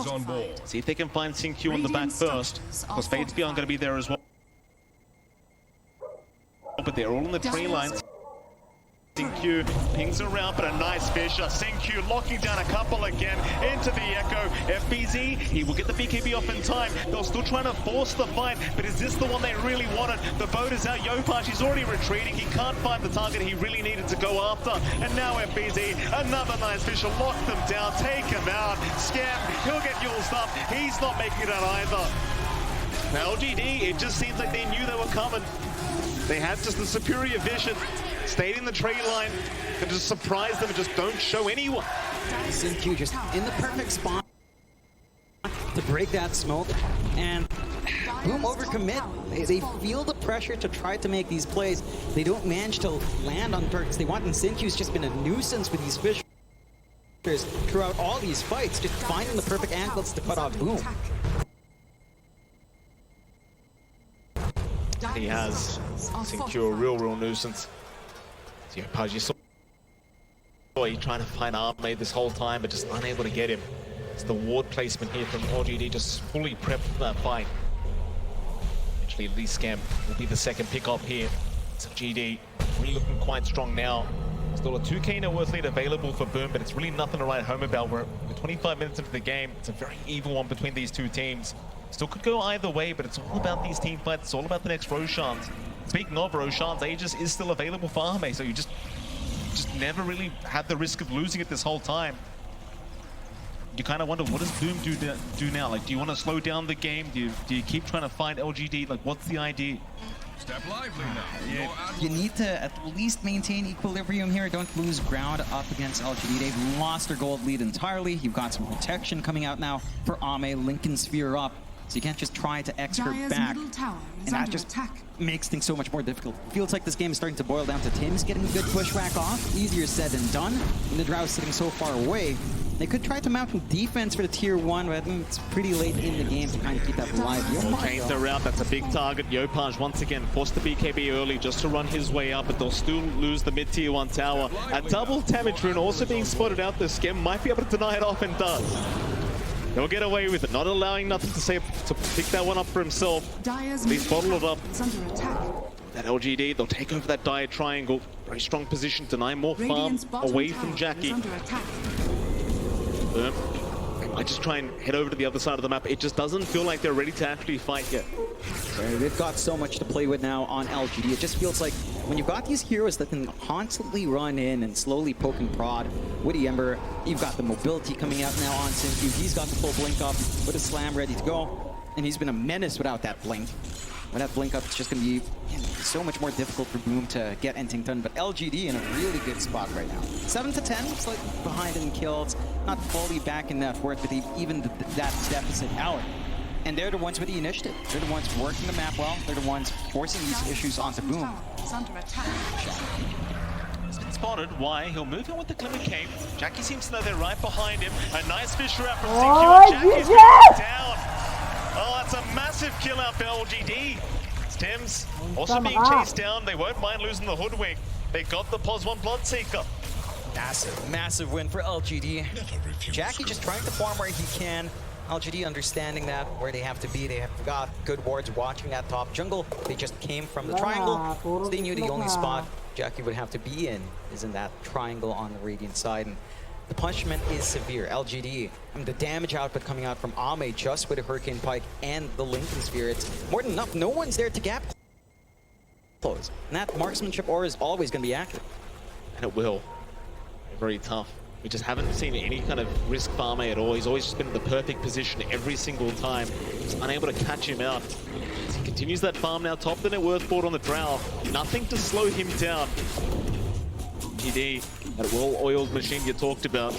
on board. See if they can find Q on the back first, because Fade's Beyond going to be there as well. But they're all in the tree lines. Q pings around, but a nice fish. Q locking down a couple again into the Echo. FBZ, he will get the BKB off in time. They're still trying to force the fight, but is this the one they really wanted? The boat is out. Yopaj, he's already retreating. He can't find the target he really needed to go after. And now FBZ, another nice fish, will lock them down, take him out. Scam, he'll get Yule's up. He's not making it out either. Now LGD, it just seems like they knew they were coming. They had just the superior vision. Stayed in the tree line and just surprise them and just don't show anyone. Q just in the perfect spot to break that smoke, and boom, overcommit. They feel the pressure to try to make these plays. They don't manage to land on targets they want, and Q's just been a nuisance with these fish throughout all these fights, just finding the perfect anklets to cut off Boom. He has Q a real nuisance. So Paj, you saw he trying to find Arme this whole time, but just unable to get him. It's the ward placement here from LGD, just fully prepped for that fight. Actually, Lee Scam will be the second pick up here. So GD really looking quite strong now. Still a 2k net worth lead available for Boom, but it's really nothing to write home about. We're 25 minutes into the game. It's a very even one between these two teams. Still could go either way, but it's all about these team fights. It's all about the next Roshans. Speaking of Roshans, Aegis is still available for Arme, so you just never really had the risk of losing it this whole time. You kind of wonder, what does Boom do now? Like, do you want to slow down the game? Do you keep trying to find LGD? Like, what's the idea? Step lively now. Yeah. You need to at least maintain equilibrium here. Don't lose ground up against LGD. They've lost their gold lead entirely. You've got some protection coming out now for Ame. Lincoln Sphere up. So you can't just try to expert back, and that just makes things so much more difficult. Feels like this game is starting to boil down to Tim's getting a good pushback off. Easier said than done. And the Drow is sitting so far away. They could try to mount some defense for the tier 1, but it's pretty late in the game to kind of keep that alive. Chains are out, that's a big target. Yopaj once again forced the BKB early just to run his way up, but they'll still lose the mid tier 1 tower. A double damage rune also being spotted out. The Scam might be able to deny it off, and does. He'll get away with it, not allowing nothing to say to pick that one up for himself. At least bottle it up. That LGD, they'll take over that dire triangle. Very strong position, deny more farm away from Jackie. They might just try and head over to the other side of the map. It just doesn't feel like they're ready to actually fight yet. They've got so much to play with now on LGD. It just feels like when you've got these heroes that can constantly run in and slowly poke and prod with the Ember, you've got the mobility coming out now on Q. He's got the full blink up with a slam ready to go, and he's been a menace without that blink. With that blink up, it's just going to be so much more difficult for Boom to get anything done. But LGD in a really good spot right now. 7 to 10, slightly behind in kills, not fully back in that work, but even that deficit out. And they're the ones with the initiative. They're the ones working the map well. They're the ones forcing these issues onto Boom. He's been spotted. Why? He'll move in with the Glimmer Cape. Jackie seems to know they're right behind him. A nice fish wrap from CQ. Jackie's down. Oh, that's a massive kill out for LGD. Tims also being chased down. They won't mind losing the Hoodwink. They got the POS1 Bloodseeker. Massive win for LGD. Jackie just trying to farm where he can. LGD understanding that, where they have to be. They have got good wards watching that top jungle. They just came from the triangle, so they knew the only spot Jackie would have to be in is in that triangle on the Radiant side. And the punishment is severe. LGD, the damage output coming out from Ame just with a Hurricane Pike and the Lincoln Sphere, it's more than enough. No one's there to gap close. And that marksmanship aura is always going to be active. And it will. Very tough. We just haven't seen any kind of risk for Ame at all. He's always just been in the perfect position every single time. He's unable to catch him out. As he continues that farm now, top the net worth board on the Drow. Nothing to slow him down. GD, that well-oiled machine you talked about,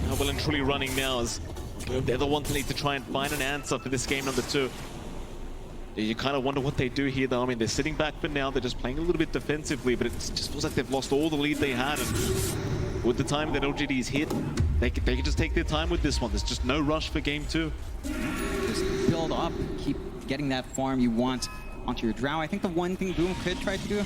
how well and truly running now is they're the ones that need to try and find an answer for this game number 2. You kind of wonder what they do here though. I mean, they're sitting back for now, they're just playing a little bit defensively, but it just feels like they've lost all the lead they had. And with the time that LGD's hit, they can just take their time with this one. There's just no rush for game 2. Just build up, keep getting that farm you want onto your Drow. I think the one thing Boom could try to do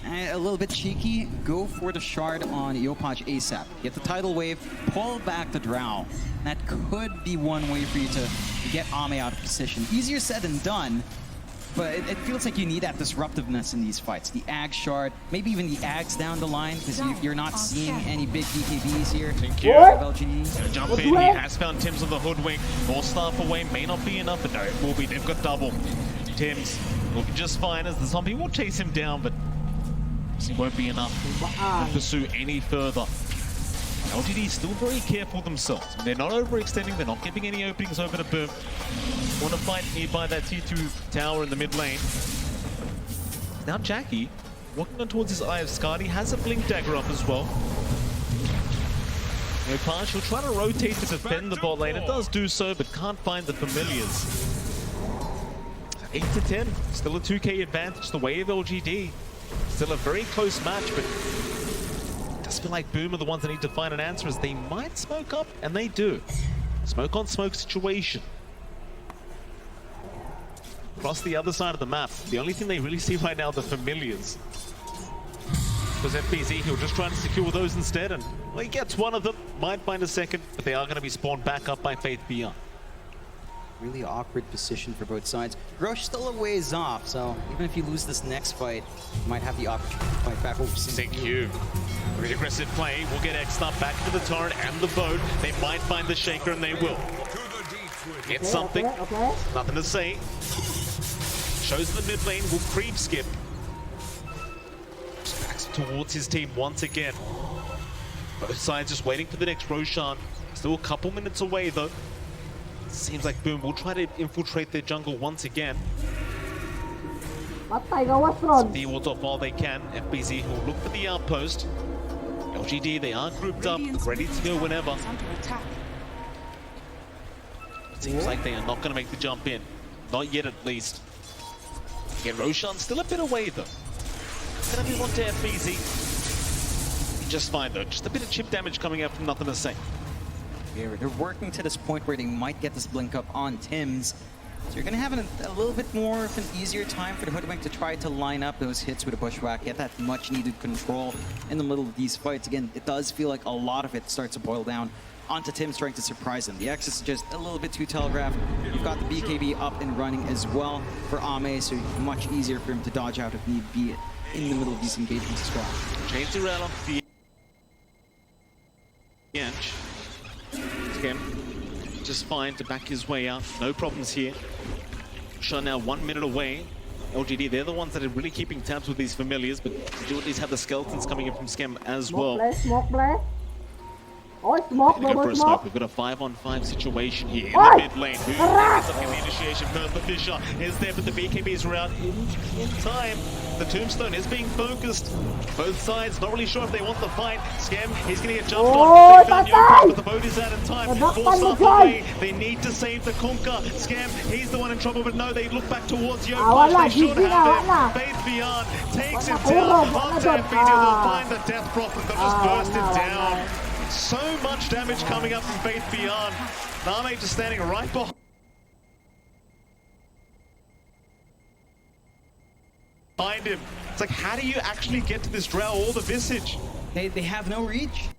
A little bit cheeky, go for the shard on Yopaj ASAP. Get the tidal wave, pull back the drow. That could be one way for you to get Ame out of position. Easier said than done, but it feels like you need that disruptiveness in these fights. The Ag shard, maybe even the Ags down the line, because you're not seeing any big BKBs here. Thank you. LGD. Jump in, he has found Tim's on the hoodwink. More staff away, may not be enough, but no, it will be. They've got double. Tim's looking just fine as the zombie will chase him down, but it won't be enough to pursue any further. LGD still very careful themselves. They're not overextending, they're not giving any openings over to Boom. Want to fight nearby that tier 2 tower in the mid lane. Now Jackie, walking on towards his Eye of Skadi, has a Blink Dagger up as well. Paj, he'll try to rotate to defend the bot lane. It does do so, but can't find the familiars. 8 to 10, still a 2k advantage the way of LGD. Still a very close match, but it does feel like Boom are the ones that need to find an answer, as they might smoke up, and they do. Smoke on smoke situation. Across the other side of the map, the only thing they really see right now are the familiars. Because FBZ, he'll just try to secure those instead, and well, he gets one of them, might find a second, but they are going to be spawned back up by Faith Beyond. Really awkward position for both sides. Roche still a ways off, so even if you lose this next fight, you might have the opportunity to fight back over Q. Very aggressive play. We'll get X'd up back into the turret and the boat. They might find the Shaker, and they will. Get something. Nothing to say. Shows the mid lane. Will creep skip. Just backs towards his team once again. Both sides just waiting for the next Roshan. Still a couple minutes away, though. Seems like Boom will try to infiltrate their jungle once again. The wards off while they can. FBZ will look for the outpost. LGD, they are grouped up, ready to go whenever. It seems like they are not going to make the jump in. Not yet, at least. Again, Roshan still a bit away, though. Gonna move on to FBZ. Just fine, though. Just a bit of chip damage coming out from Nothing to Say. They're working to this point where they might get this blink up on Tim's. So you're going to have a little bit more of an easier time for the Hoodwink to try to line up those hits with a Bushwhack, get that much needed control in the middle of these fights. Again, it does feel like a lot of it starts to boil down onto Tim's trying to surprise him. The X is just a little bit too telegraphed. You've got the BKB up and running as well for Ame, so much easier for him to dodge out if need be in the middle of these engagements as well. Chains around on the edge. Him just fine to back his way out, no problems here. Sean now 1 minute away. LGD, they're the ones that are really keeping tabs with these familiars, but they do at least have the skeletons coming in from Skem as well. Smoke. We've got a 5-on-5 situation here in the mid lane. Who ends up getting the initiation first? The Fisher is there, but the BKBs are out in time. The Tombstone is being focused. Both sides not really sure if they want the fight. Skem, he's going to get jumped on. But the boat is out in time. Force off away. They need to save the Kunkka. Skem, he's the one in trouble, but no, they look back towards Yopaj. They should have him. Faith Beyond takes him down. Onto FBD, they'll find the Death Prophet. They'll just burst it down. So much damage coming up from Faith Beyond. Name just standing right behind him. It's like, how do you actually get to this drow or the Visage? They have no reach.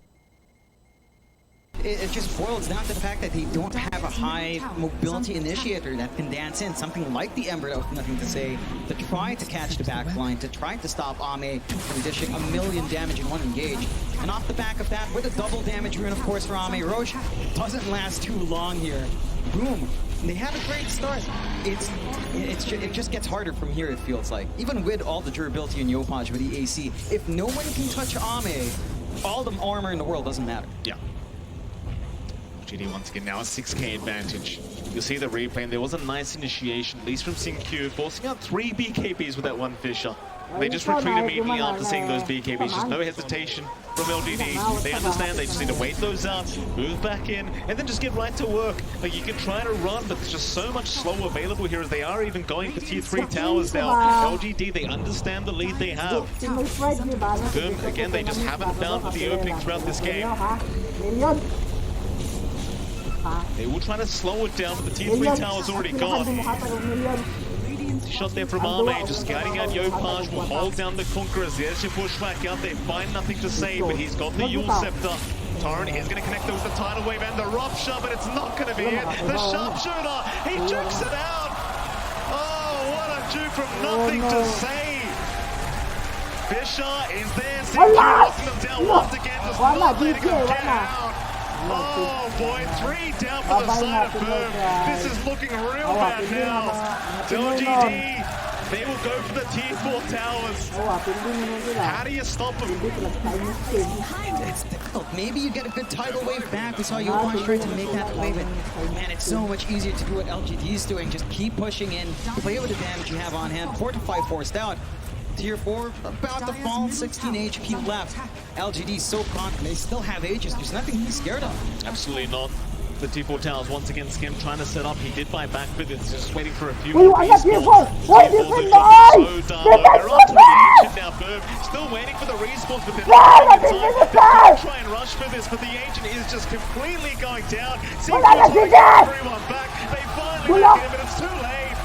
It just boils down to the fact that they don't have a high mobility initiator that can dance in, something like the Ember with Nothing to Say, to try to catch the back line, to try to stop Ame from dishing 1,000,000 damage in one engage. And off the back of that, with a double damage rune, of course, for Ame, Roche doesn't last too long here. Boom. They had a great start. It just gets harder from here, it feels like. Even with all the durability in Yopaj with the AC, if no one can touch Ame, all the armor in the world doesn't matter. Yeah. GD once again now a 6k advantage. You'll see the replay, and there was a nice initiation, at least from Q, forcing out 3 BKBs with that one Fisher. They just retreat immediately after seeing those BKBs. Just no hesitation from LGD. They understand they just need to wait those out, move back in, and then just get right to work. Like, you can try to run, but there's just so much slow available here as they are even going for tier 3 towers now. LGD, they understand the lead they have. Boom, again, they just haven't found the opening throughout this game. They will try to slow it down, but the tier 3 tower's already gone. empty shot there from Arme, just guiding out Yopaj, will hold down the Conquerors. There's your pushback out there, find nothing to say, but he's got the Yule Scepter. Torrent is going to connect with the tidal wave and the rupture, but it's not going to be it. The sharpshooter, he jukes it out. Oh, what a juke from nothing to say. Fisher is there, Sinclair locking them down once again, just not letting them get out. Oh boy, 3 down for the side of Boom. This is looking real bad now. LGD, they will go for the tier 4 towers. How do you stop them? It's difficult. Maybe you get a good tidal wave back. We saw Yopaj try to make that play, but man, it's so much easier to do what LGD is doing. Just keep pushing in, play with the damage you have on hand. 4 to 5 forced out. Tier 4 about to fall, 16 HP left. LGD so confident, they still have ages. There's nothing he's scared of. Absolutely not. The tier 4 towers once again, Skim trying to set up. He did buy back, but it's just waiting for a few more respawns. Tier 4's so down. They're on to the Ancient now, Boom. Still waiting for the respawns, but they're not in time. They're going to try and rush for this, but the Ancient is just completely going down. Seems to be everyone back. They finally make it, but it's too late.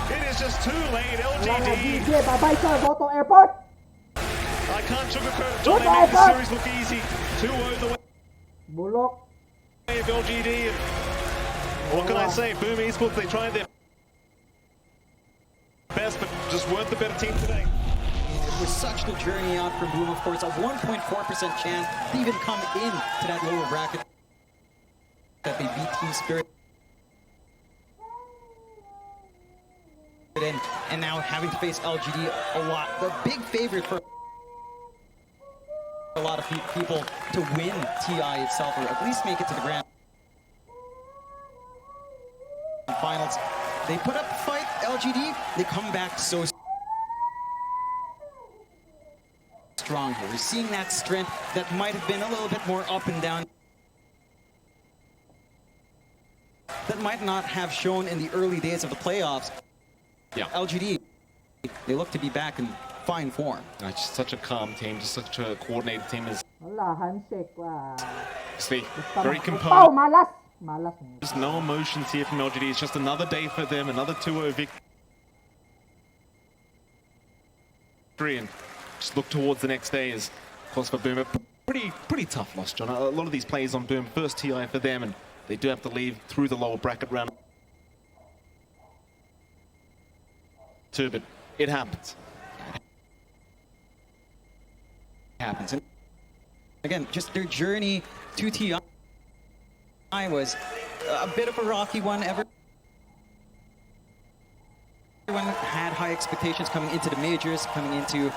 It is just too late, LGD. I can't sugarcoat it, John. They made the series look easy. 2-0 the way of LGD. What can I say? Boom Esports, they tried their best, but just weren't the better team today. It was such the journey out from Boom, of course. A 1.4% chance to even come in to that lower bracket that they beat Team Spirit. And now having to face LGD a lot. The big favorite for a lot of people to win TI itself, or at least make it to the grand finals. They put up a fight, LGD, they come back so strong here. We're seeing that strength that might have been a little bit more up and down, that might not have shown in the early days of the playoffs. Yeah. LGD, they look to be back in fine form. Just such a calm team, just such a coordinated team. Is very composed. There's no emotions here from LGD. It's just another day for them, another 2-0 victory, and just look towards the next day. Is of course for Boom, a pretty tough loss, John. A lot of these players on Boom, first TI for them, and they do have to leave through the lower bracket round 2, but it happens. And again, just their journey to TI was a bit of a rocky one. Everyone had high expectations coming into the majors, coming into